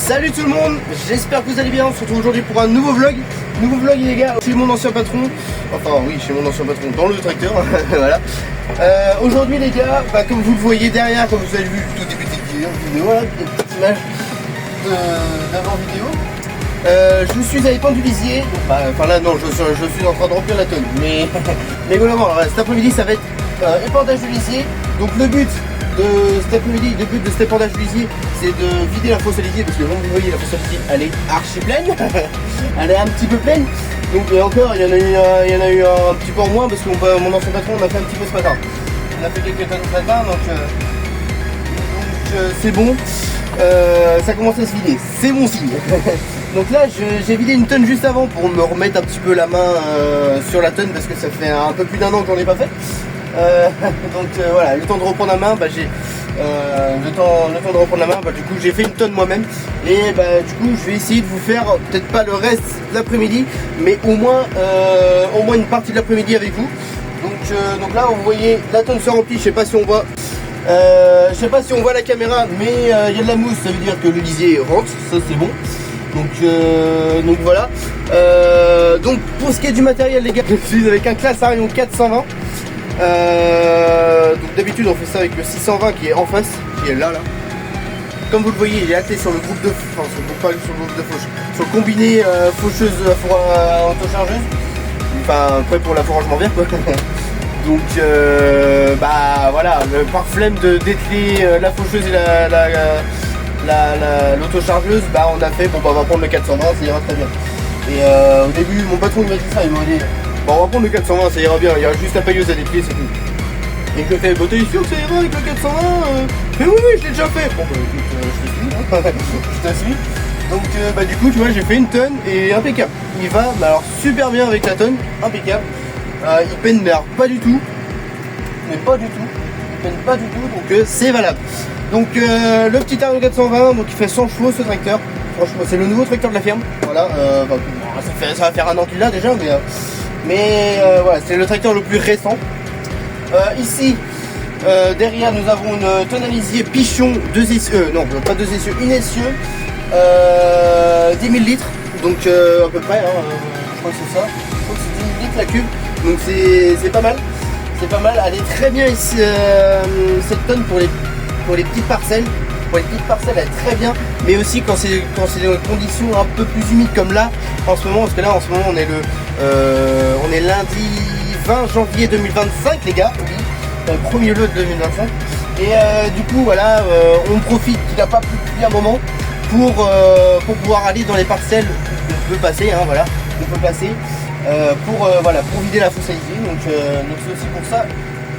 Salut tout le monde, j'espère que vous allez bien. On se retrouve aujourd'hui pour un nouveau vlog. Nouveau vlog les gars, chez mon ancien patron. Enfin oui, chez mon ancien patron dans le tracteur. Voilà. Aujourd'hui les gars, comme vous le voyez derrière, comme vous avez vu tout début de vidéo, voilà, des petites images d'avant vidéo. Je suis à Épandulisier. Enfin là non, je suis en train de remplir la tonne. Mais globalement, alors, cet après-midi ça va être épandage de lisier. Donc le but de cet après-midi, de cet épandage de lisier, c'est de vider la fosse à lisier, parce que comme vous voyez, la fosse à lisier elle est archi pleine. Elle est un petit peu pleine. Donc et encore, il y en a eu un petit peu en moins, parce que mon ancien patron on a fait un petit peu ce matin. On a fait quelques tonnes ce matin, donc c'est bon. Ça commence à se vider, c'est bon signe. Donc là j'ai vidé une tonne juste avant pour me remettre un petit peu la main sur la tonne, parce que ça fait un peu plus d'un an que j'en ai pas fait. Donc voilà, le temps de reprendre la main, j'ai le temps de reprendre la main, du coup j'ai fait une tonne moi-même. Et du coup je vais essayer de vous faire peut-être pas le reste de l'après-midi, mais au moins une partie de l'après-midi avec vous. Donc là vous voyez la tonne se remplit, je sais pas si on voit la caméra, mais il y a de la mousse, ça veut dire que le lisier rentre, ça c'est bon. Donc voilà. Donc pour ce qui est du matériel les gars, je suis avec un Claas Arion 420. Donc d'habitude on fait ça avec le 620 qui est en face, qui est là. Comme vous le voyez, il est attelé sur le groupe de fauche, sur le combiné faucheuse autochargeuse, enfin prêt pour la foragement vert quoi. Donc voilà, par flemme de dételer la faucheuse et l'autochargeuse, on a fait on va prendre le 420, ça ira très bien. Et au début mon patron il m'a dit ça, il m'a dit on va prendre le 420, ça ira bien, il y a juste la pailleuse à déplier, c'est tout. Et je lui fais, t'es sûr que ça ira avec le 420 Mais oui, je l'ai déjà fait. Bon écoute, je te suis, je te suis. Donc du coup tu vois, j'ai fait une tonne et impeccable. Il va alors super bien avec la tonne, impeccable. Il peine pas du tout. Mais pas du tout. Il peine pas du tout, donc c'est valable. Donc le petit Arion 420, donc il fait 100 chevaux ce tracteur. Franchement c'est le nouveau tracteur de la ferme. Voilà, ça va faire un an qu'il l'a déjà, mais voilà, c'est le tracteur le plus récent. Ici, derrière, nous avons une tonne à lisier Pichon 2 essieux, non pas 2 essieux, une essieu, 10 000 litres, donc à peu près, je crois que c'est ça, je crois que c'est 10 000 litres la cube, donc c'est pas mal, elle est très bien ici, cette tonne pour les petites parcelles. Pour les petites parcelles elle est très bien, mais aussi quand c'est des conditions un peu plus humides comme là en ce moment, parce que là en ce moment on est lundi 20 janvier 2025 les gars, oui, premier lot de 2025. Et du coup voilà, on profite qu'il n'a pas plu depuis un moment pour pouvoir aller dans les parcelles où on peut passer, voilà, on peut passer pour vider la fosse à lisier. Donc c'est aussi pour ça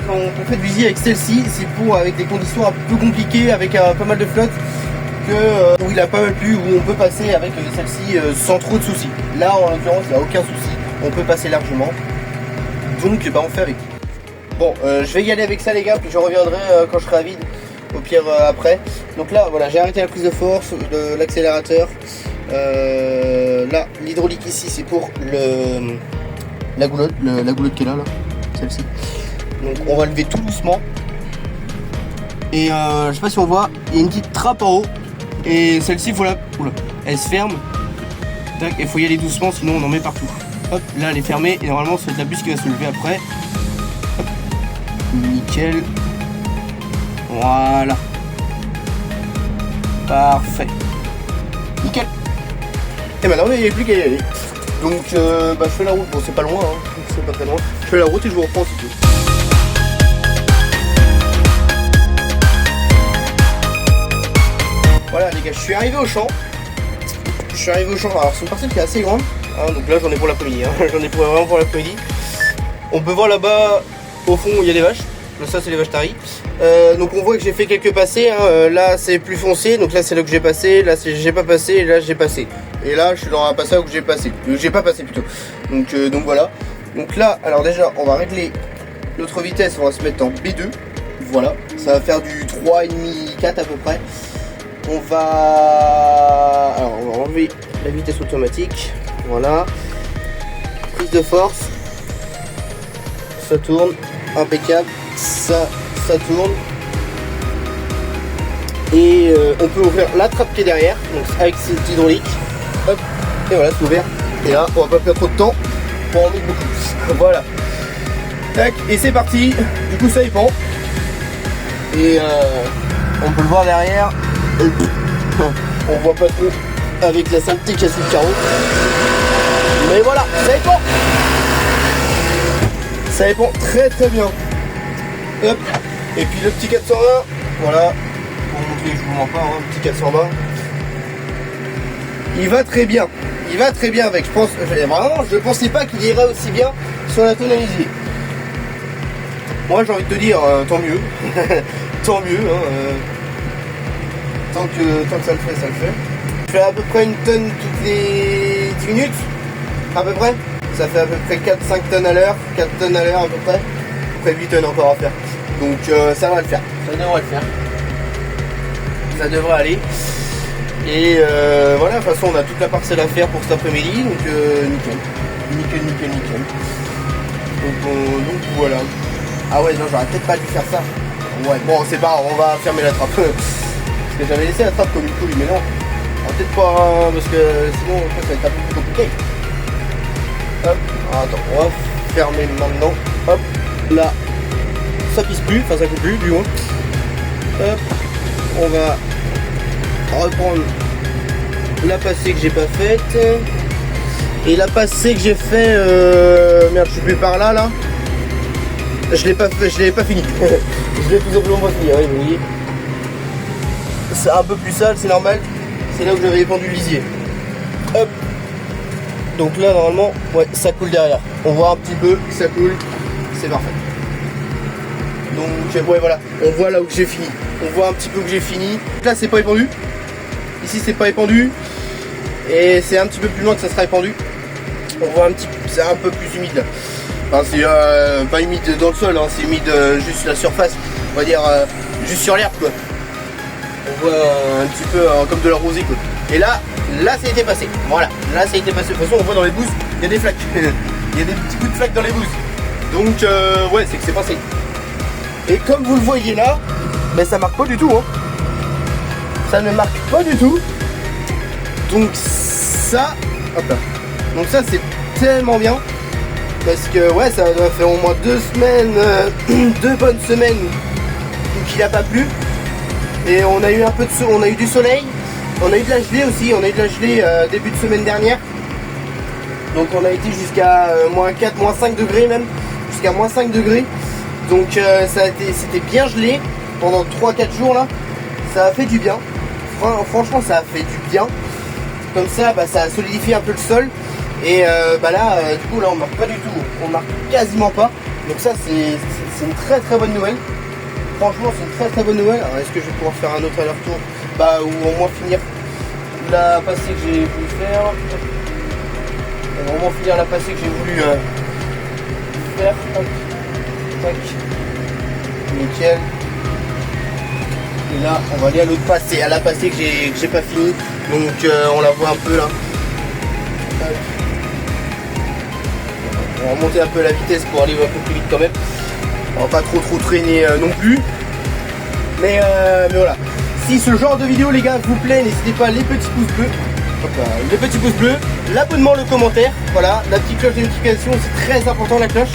qu'on fait du lisier avec celle-ci, c'est avec des conditions un peu compliquées, avec pas mal de flotte, où il a pas mal plu, où on peut passer avec celle-ci sans trop de soucis. Là en l'occurrence il n'y a aucun souci, on peut passer largement, donc on fait avec. Bon, je vais y aller avec ça les gars, puis je reviendrai quand je serai à vide, au pire après. Donc là voilà, j'ai arrêté la prise de force, l'accélérateur. Là l'hydraulique ici c'est pour la goulotte qui est là, celle-ci. Donc on va lever tout doucement. Et je sais pas si on voit, il y a une petite trappe en haut. Et celle-ci, elle se ferme. Tac, il faut y aller doucement, sinon on en met partout. Hop, là elle est fermée et normalement c'est la bus qui va se lever après. Hop, nickel. Voilà. Parfait. Nickel. Et maintenant il n'y a plus qu'à y aller. Donc je fais la route, bon c'est pas loin, c'est pas très loin. Je fais la route et je vous reprends si tu veux. Voilà les gars, je suis arrivé au champ. Alors c'est une parcelle qui est assez grande, donc là j'en ai pour l'après-midi, j'en ai vraiment pour l'après-midi. On peut voir là-bas, au fond il y a des vaches, ça c'est les vaches taries. Donc on voit que j'ai fait quelques passés, là c'est plus foncé, donc là c'est là que j'ai passé, là j'ai pas passé, et là j'ai passé. Et là je suis dans un passage où j'ai passé, j'ai pas passé plutôt. Donc voilà, donc là alors déjà on va régler notre vitesse, on va se mettre en B2, voilà, ça va faire du 3,5, 4 à peu près. On va enlever la vitesse automatique, voilà, prise de force, ça tourne, impeccable, ça tourne, Et on peut ouvrir la trappe qui est derrière, donc avec cette hydraulique. Hop, et voilà, c'est ouvert. Et là, on va pas perdre trop de temps pour en mettre beaucoup. Voilà. Tac, et c'est parti. Du coup, ça y pend. Et on peut le voir derrière. On voit pas trop avec la saleté qu'il y a sous le carreau. Mais voilà, ça y pend. Ça y pend très très bien. Hop. Et puis le petit 420, voilà. Pour vous montrer, je vous mens pas, hein, le petit 420. Il va très bien. Il va très bien avec. Je pense, vraiment, je pensais pas qu'il irait aussi bien sur la tonalisée. Moi, j'ai envie de te dire, tant mieux. Tant mieux. Hein, tant que ça le fait, ça le fait. Je fais à peu près une tonne toutes les 10 minutes. À peu près. Ça fait à peu près 4-5 tonnes à l'heure. 4 tonnes à l'heure à peu près. Après 8 tonnes encore à faire. Donc ça va le faire. Ça devrait le faire. Ça devrait aller. Et voilà, de toute façon on a toute la parcelle à faire pour cet après-midi. Donc nickel. Nickel. Donc voilà. Ah ouais, non, j'aurais peut-être pas dû faire ça. Ouais, bon, c'est pas grave, on va fermer la trappe. Parce que j'avais laissé la trappe comme une couille, mais non. Peut-être pas, parce que sinon, ça va être un peu plus compliqué. Hop, attends, on va fermer maintenant. Hop, là, ça pisse plus, enfin ça coupe plus, du moins. Hop, on va reprendre la passée que j'ai pas faite. Et la passée que j'ai fait, merde, je suis plus par là. Je l'ai pas fini. Je l'ai tout simplement pas fini, oui, vous voyez. C'est un peu plus sale, c'est normal. C'est là où j'avais épandu le lisier. Hop. Donc là, normalement, ouais, ça coule derrière. On voit un petit peu, ça coule. C'est parfait. Donc, ouais, voilà. On voit là où j'ai fini. On voit un petit peu où j'ai fini. Là, c'est pas épandu. Ici, c'est pas épandu. Et c'est un petit peu plus loin que ça sera épandu. On voit un petit peu, c'est un peu plus humide là. Enfin, c'est pas humide dans le sol, hein, c'est humide juste la surface, on va dire juste sur l'herbe quoi. On voit un petit peu comme de la rosée quoi. Et là ça a été passé. Voilà, là ça a été passé. De toute façon on voit dans les bouses, il y a des flaques. Il y a des petits coups de flaques dans les bouses. Donc ouais, c'est que c'est passé. Et comme vous le voyez là, ben, ça marque pas du tout. Hein. Ça ne marque pas du tout. Donc ça, hop là. Donc ça c'est tellement bien. Parce que ouais, ça doit faire au moins 2 semaines, 2 bonnes semaines où il n'a pas plu. Et on a eu un peu de on a eu du soleil, on a eu de la gelée aussi, on a eu de la gelée début de semaine dernière. Donc on a été jusqu'à moins 4, moins 5 degrés même, jusqu'à moins 5 degrés. Donc c'était bien gelé pendant 3-4 jours là. Ça a fait du bien. Franchement ça a fait du bien. Comme ça, bah, ça a solidifié un peu le sol. Et bah là, du coup, là, on marque pas du tout. On marque quasiment pas. Donc ça, c'est une très très bonne nouvelle. Franchement, c'est une très très bonne nouvelle. Alors, est-ce que je vais pouvoir faire un autre aller-retour? Bah, ou au moins finir la passée que j'ai voulu faire. Au moins finir la passée que j'ai voulu faire. Tac. Tac. Nickel. Et là, on va aller à l'autre passée, à la passée que j'ai pas fini. Donc, on la voit un peu là. On va remonter un peu la vitesse pour aller un peu plus vite quand même. On va pas trop traîner non plus. Mais voilà. Si ce genre de vidéo les gars vous plaît, n'hésitez pas les petits pouces bleus. Les petits pouces bleus, l'abonnement, le commentaire. Voilà, la petite cloche de notification, c'est très important la cloche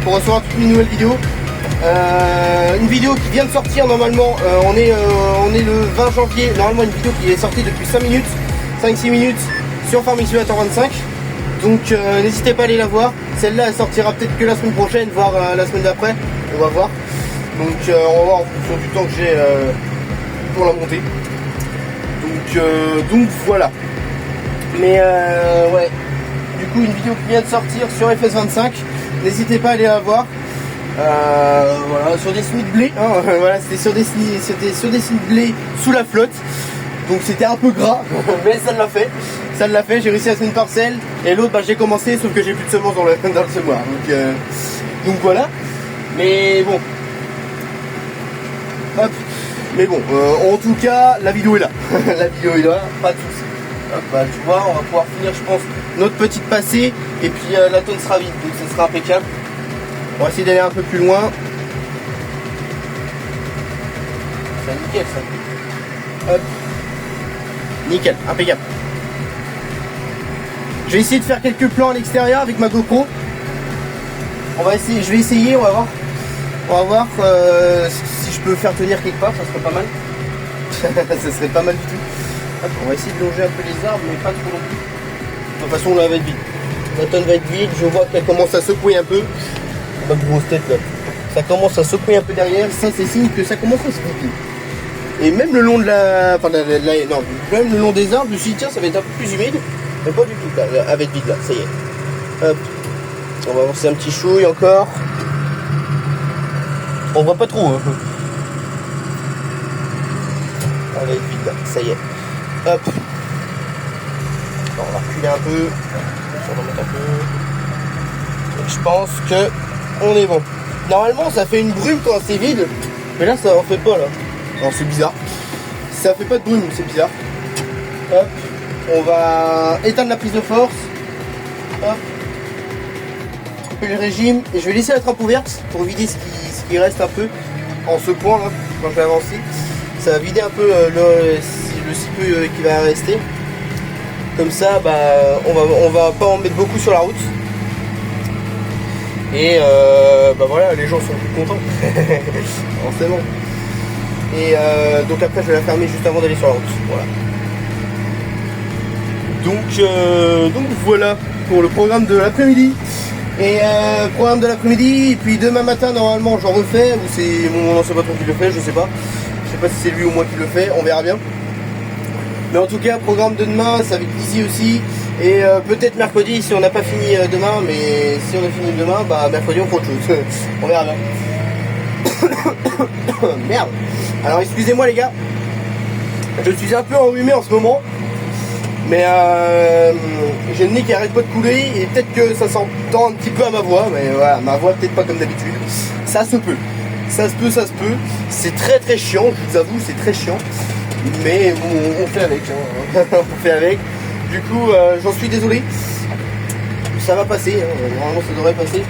pour recevoir toutes mes nouvelles vidéos. Une vidéo qui vient de sortir normalement, on est le 20 janvier. Normalement une vidéo qui est sortie depuis 5 minutes, 5-6 minutes sur Farming Simulator 25. Donc n'hésitez pas à aller la voir. Celle-là elle sortira peut-être que la semaine prochaine, voire la semaine d'après. On va voir. Donc on va voir en fonction du temps que j'ai pour la monter. Donc voilà. Mais ouais. Du coup une vidéo qui vient de sortir sur FS25. N'hésitez pas à aller la voir. Voilà, sur des semis de blé. Hein, voilà, c'était sur des semis de blé sous la flotte. Donc c'était un peu gras, mais ça l'a fait. Ça l'a fait, j'ai réussi à semer une parcelle. Et l'autre, bah, j'ai commencé, sauf que j'ai plus de semences dans le semoir. Donc voilà. Mais bon. Hop. Mais bon, en tout cas, la vidéo est là. La vidéo est là, pas de soucis. Hop, bah, tu vois, on va pouvoir finir, je pense, notre petite passée. Et puis la tonne sera vide, donc ça sera impeccable. On va essayer d'aller un peu plus loin. C'est nickel ça. Hop. Nickel, impeccable. Je vais essayer de faire quelques plans à l'extérieur avec ma GoPro. Je vais essayer, on va voir. On va voir si je peux faire tenir quelque part, ça serait pas mal. Ça serait pas mal du tout. Hop, on va essayer de longer un peu les arbres, mais pas trop non plus. De toute façon, là, elle va être vide. La tonne va être vide, je vois qu'elle commence à secouer un peu. Ma grosse tête là. Ça commence à secouer un peu derrière, ça c'est signe que ça commence à se vider. Et même le long de la. Enfin, non, même le long des arbres, je me suis dit tiens, ça va être un peu plus humide. Mais pas du tout, là, elle va être vide là, ça y est. Hop. On va avancer un petit chouille encore. On voit pas trop. Hein. Elle va être vide là, ça y est. Hop. Alors, on va reculer un peu. On va remettre un peu. Et je pense que on est bon. Normalement ça fait une brume quand c'est vide. Mais là ça en fait pas là. Alors c'est bizarre. Ça fait pas de brume, c'est bizarre. Hop. On va éteindre la prise de force. Hop. Couper le régime. Et je vais laisser la trappe ouverte pour vider ce qui reste un peu en ce point là. Quand je vais avancer. Ça va vider un peu le si peu qui va rester. Comme ça, bah, on va pas en mettre beaucoup sur la route. Et bah voilà, les gens sont plus contents. Forcément. Et donc après, je vais la fermer juste avant d'aller sur la route. Voilà. Donc voilà pour le programme de l'après-midi. Et programme de l'après-midi. Et puis demain matin, normalement, j'en refais. Ou c'est mon ancien patron qui le fait, je sais pas. Je sais pas si c'est lui ou moi qui le fait. On verra bien. Mais en tout cas, programme de demain, c'est avec Lizzie aussi. Et peut-être mercredi si on n'a pas fini demain. Mais si on a fini demain, bah mercredi on fera autre chose. On verra bien. Merde. Alors excusez-moi les gars. Je suis un peu enrhumé en ce moment. Mais j'ai le nez qui arrête pas de couler. Et peut-être que ça s'entend un petit peu à ma voix. Mais voilà, ma voix peut-être pas comme d'habitude. Ça se peut. Ça se peut, ça se peut. C'est très très chiant, je vous avoue, c'est très chiant. Mais on fait avec, hein. On fait avec. Du coup, j'en suis désolé. Ça va passer, hein. Normalement ça devrait passer.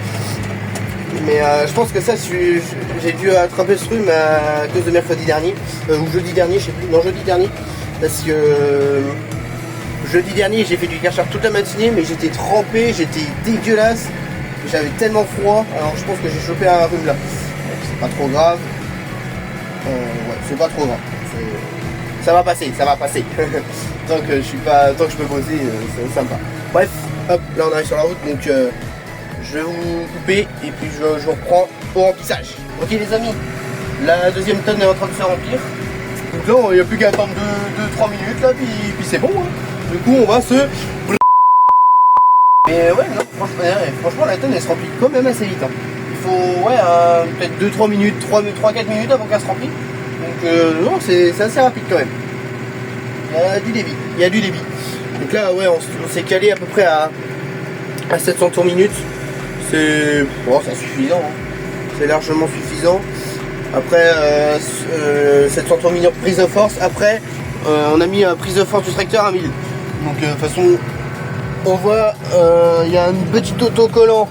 Mais je pense que ça, j'ai dû attraper ce rhume à cause de mercredi dernier. Ou jeudi dernier, je sais plus. Non, jeudi dernier. Parce que jeudi dernier, j'ai fait du karcher toute la matinée, mais j'étais trempé, j'étais dégueulasse. J'avais tellement froid. Alors je pense que j'ai chopé un rhume là. C'est pas trop grave. Ouais, c'est pas trop grave. Ça va passer, ça va passer. tant que je peux bosser, c'est sympa. Bref, hop, là on arrive sur la route, donc je vais vous couper et puis je vous reprends au remplissage. Ok les amis, la deuxième tonne est en train de se remplir. Donc là, il n'y a plus qu'à attendre 2-3 minutes là, puis c'est bon. Hein. Du coup, on va se... Mais ouais, non, franchement, la tonne elle se remplit quand même assez vite. Hein. Il faut, ouais, peut-être 2-3 minutes, 3-4 minutes avant qu'elle se remplisse. Donc non, c'est assez rapide quand même. Il y a du débit. Donc là, ouais, on s'est calé à peu près à 700 tours minutes. C'est suffisant. Hein. C'est largement suffisant. Après 700 tours minutes prise de force. Après, on a mis prise de force du tracteur à 1000. Donc de toute façon, on voit, il y a un petit autocollant.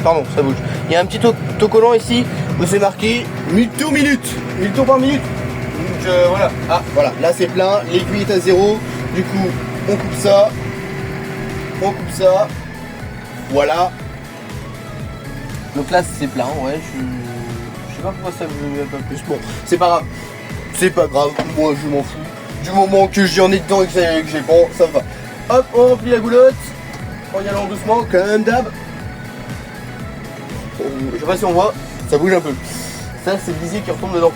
Pardon, ça bouge. Il y a un petit autocollant ici où c'est marqué 1000 tours minutes. 1000 tours par minute. Donc voilà. Ah voilà, là c'est plein, l'aiguille est à 0. Du coup, on coupe ça. On coupe ça. Voilà. Donc là c'est plein, ouais, je sais pas pourquoi ça me met pas plus. Bon, c'est pas grave. C'est pas grave, moi je m'en fous. Du moment que j'y en ai dedans et que j'ai bon, ça va. Hop, on remplit la goulotte. En y allant doucement, comme d'hab. Je sais pas si on voit, ça bouge un peu. Ça c'est le visier qui retombe dedans.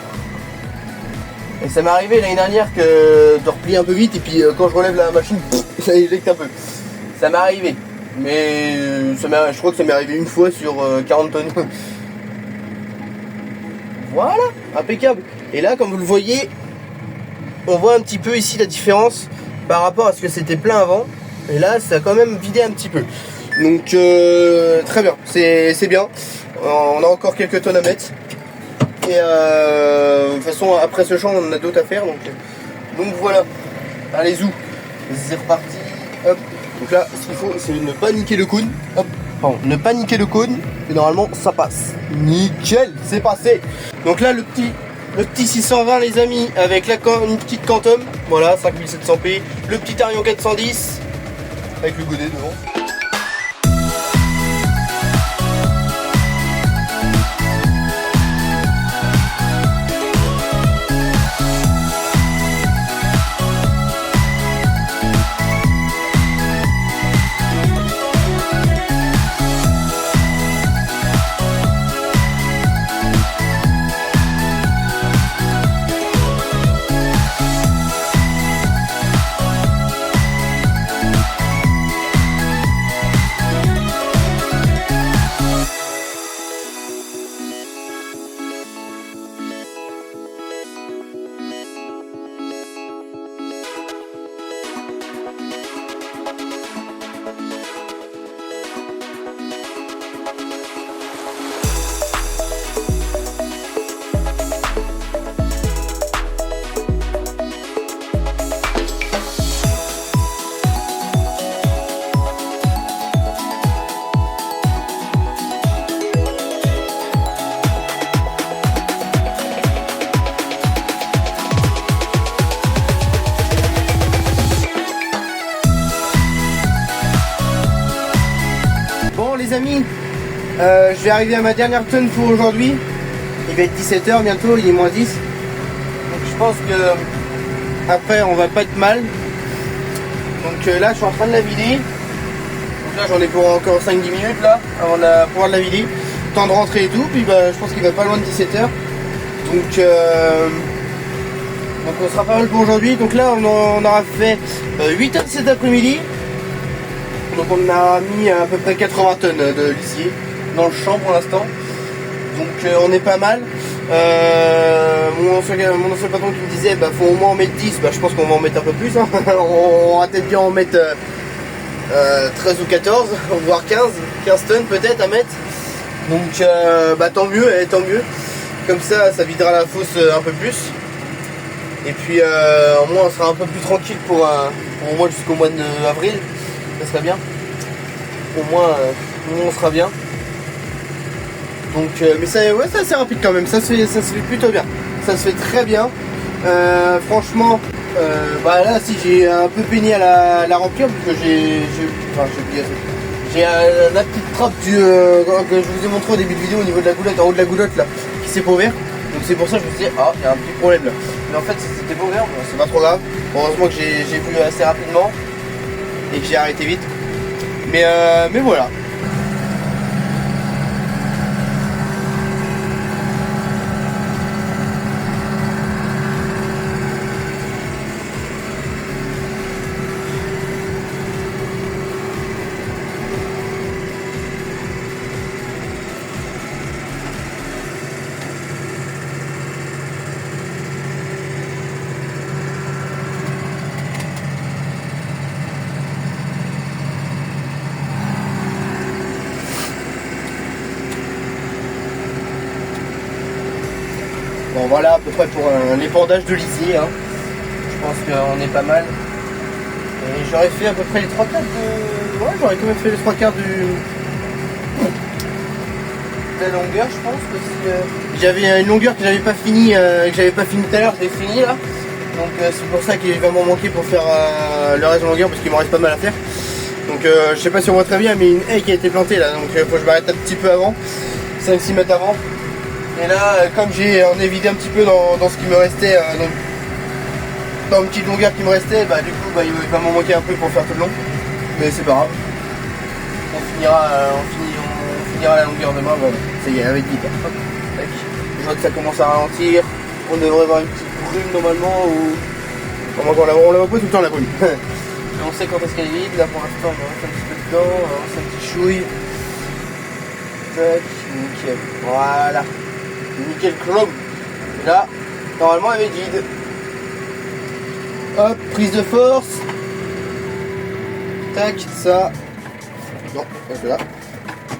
Et ça m'est arrivé l'année dernière de replier un peu vite et puis quand je relève la machine, ça éjecte un peu. Ça m'est arrivé. Mais je crois que ça m'est arrivé une fois sur 40 tonnes. Voilà, impeccable. Et là, comme vous le voyez, on voit un petit peu ici la différence par rapport à ce que c'était plein avant. Et là, ça a quand même vidé un petit peu. Donc, très bien, c'est bien. On a encore quelques tonnes à mettre. Et de toute façon, après ce champ, on a d'autres à faire. Donc voilà. Allez, zou. C'est reparti. Hop. Donc là, ce qu'il faut, c'est ne pas niquer le cône. Hop. Pardon, ne pas niquer le cône. Et normalement, ça passe. Nickel, c'est passé. Donc là, le petit le petit 620 les amis, avec une petite Quantum, voilà 5700p, le petit Arion 410 avec le godet devant. Les amis, je vais arriver à ma dernière tonne pour aujourd'hui. Il va être 17h bientôt, il est moins 10. Donc je pense que après on va pas être mal. Donc là je suis en train de la vider. Donc là j'en ai pour encore 5-10 minutes là avant de pouvoir la vider. Temps de rentrer et tout, puis bah, je pense qu'il va pas loin de 17h. Donc on sera pas mal pour aujourd'hui. Donc là on aura fait 8 tonnes cet après-midi. Donc on a mis à peu près 80 tonnes de lisier dans le champ pour l'instant. Donc on est pas mal. Mon ancien patron qui me disait bah faut au moins en mettre 10, bah, je pense qu'on va en mettre un peu plus. Hein. On va peut-être bien en mettre 13 ou 14, voire 15 tonnes peut-être à mettre. Donc bah tant mieux, tant mieux. Comme ça videra la fosse un peu plus. Et puis au moins on sera un peu plus tranquille pour au moins jusqu'au mois d'avril. Ça serait bien. Au moins on sera bien. Donc mais ça ouais, c'est assez rapide quand même, ça se fait plutôt bien. Ça se fait très bien. Franchement bah là si j'ai un peu peiné à la remplir parce que j'ai la petite trappe que je vous ai montré au début de vidéo au niveau de la goulotte, en haut de la goulotte là, qui s'est pas ouvert. Donc c'est pour ça que je me suis dit ah il y a un petit problème là. Mais en fait c'était pas ouvert, bon, c'est pas trop grave. Heureusement que j'ai vu assez rapidement et que j'ai arrêté vite. Mais voilà. Bon voilà à peu près pour l'épandage de lisier, hein. Je pense qu'on est pas mal. Et j'aurais fait à peu près les 3/4 de... Ouais j'aurais quand même fait les 3/4 de la longueur je pense parce que j'avais une longueur que j'avais pas fini tout à l'heure, je l'ai fini là. Donc c'est pour ça qu'il va m'en manquer pour faire le reste de la longueur parce qu'il m'en reste pas mal à faire. Donc je sais pas si on voit très bien mais une haie qui a été plantée là, donc faut que je m'arrête un petit peu avant, 5-6 mètres avant. Et là, comme j'ai vidé un petit peu dans ce qui me restait, dans une petite longueur qui me restait, bah du coup bah, il va m'en manquer un peu pour faire tout le long. Mais c'est pas grave. On finira la longueur demain, voilà. Ça y est, avec 10. Je vois que ça commence à ralentir. On devrait avoir une petite brume normalement ou. On la voit pas tout le temps la brume. Mais on sait quand est-ce qu'elle est vide, là pour l'instant on va rester un petit peu dedans, on va lancer un petit chouille. Tac, nickel. Voilà. Nickel chrome. Et là, normalement elle est vide. Hop, prise de force. Tac, ça. Non, pas là.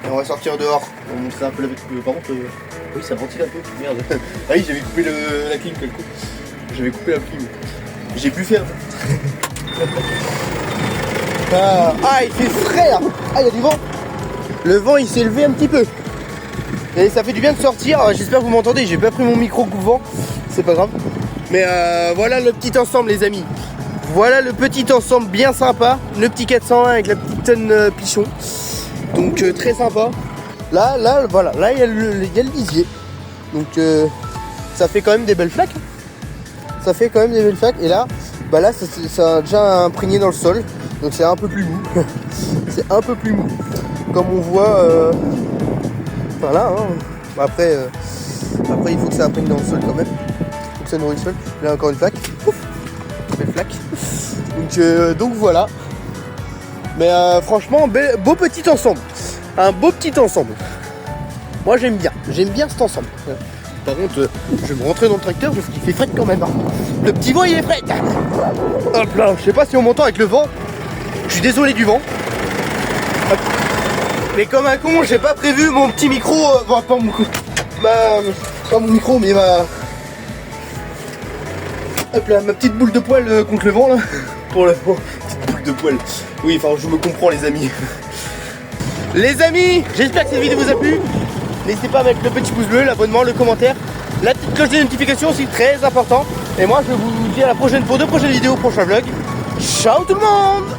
Et on va sortir dehors. On va montrer un peu la... Par contre, oui, ça ventile un peu. Merde. Ah oui, j'avais coupé la clim quel coup. J'avais coupé la clim. J'ai pu faire. Ah, il fait frais là. Ah, il y a du vent. Le vent, il s'est levé un petit peu. Et ça fait du bien de sortir, j'espère que vous m'entendez, j'ai pas pris mon micro coupe-vent. c'est pas grave. Mais voilà le petit ensemble les amis. Voilà le petit ensemble bien sympa. Le petit 420 avec la petite tonne pichon. Donc très sympa. Là, voilà, là il y a le lisier. Donc ça fait quand même des belles flaques. Ça fait quand même des belles flaques. Et là, bah là ça a déjà imprégné dans le sol. Donc c'est un peu plus mou. C'est un peu plus mou. Comme on voit, voilà. Hein. Après, il faut que ça imprègne dans le sol quand même. Il faut que ça nourrit le sol. Là encore une flaque. Ouf, belle flaque. Donc voilà. Mais franchement, beau petit ensemble. Un beau petit ensemble. Moi j'aime bien cet ensemble. Par contre, je vais me rentrer dans le tracteur parce qu'il fait fret quand même. Hein. Le petit vent il est fret. Hop là, je sais pas si on m'entend avec le vent. Je suis désolé du vent. Hop. Mais comme un con, j'ai pas prévu mon petit micro. Bon, pas mon micro, mais hop là, ma petite boule de poil contre le vent là. Petite boule de poil. Oui, enfin je me comprends les amis. Les amis, j'espère que cette vidéo vous a plu. N'hésitez pas à mettre le petit pouce bleu, l'abonnement, le commentaire, la petite cloche de notification aussi très important. Et moi je vous dis à la prochaine pour de prochaines vidéos, prochain vlog. Ciao tout le monde!